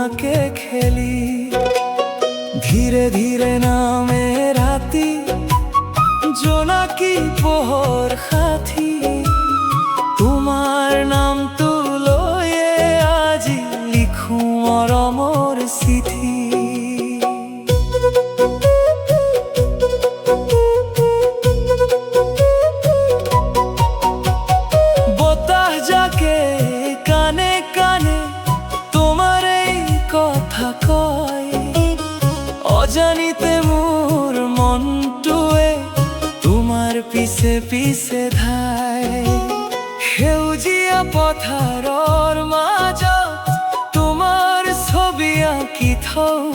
খপুনাকে খেলি। ধীরে ধীরে নামে রাতি, জোনাকি পোহর সাথী। তোমার নাম তুলয়ে আজি লিখো মৰমৰ চিঠি। বতাহ যাকে কানে কানে তোমার এই কথা কয়, অজানিতে মোৰ মনটোৱে তোমাৰ পিছে পিছে ধায়। সেউজীয়া পথাৰৰ মাজত তোমাৰ ছবি আঁকি থওঁ,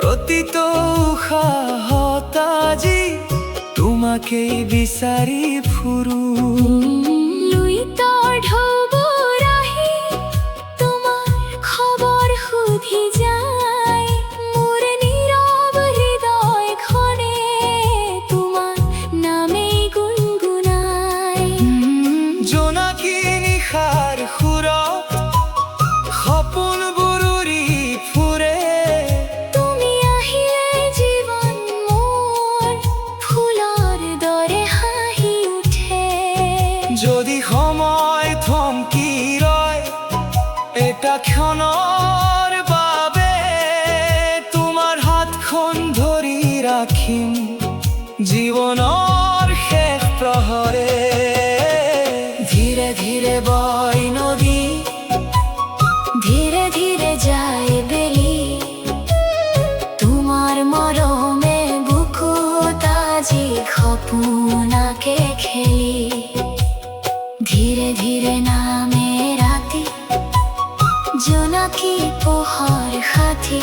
প্ৰতিটো উশাহত আজি তোমাকেই বিচাৰি ফুৰো। লুইতৰ ঢৌবোৰ আহি তোমাৰ খবৰ সুধি যায়, মোৰ নীৰৱ হৃদয়খনে তোমাৰ নামেই গুণগুণায়। জোনাকী নিশাৰ সুৰত সপোনবোৰ উৰি ফুৰে, তুমি আহিলে জীৱন মোৰ ফুলৰ দৰে হাঁহি উঠে। যদি সময় থমকি ৰয় এটা ক্ষণৰ বাবে, তোমাৰ হাতখন ধৰি ৰাখিম জীৱনৰ শেষ প্ৰহৰে। ধীৰে ধীৰে বয় নদী, ধীরে ধীরে যায় বেলি, তোমার মরমে বুকুত আজি খপুনাকে খেলি। ধীরে ধীরে নামে রাতি, জোনাকি পোহর সাথী।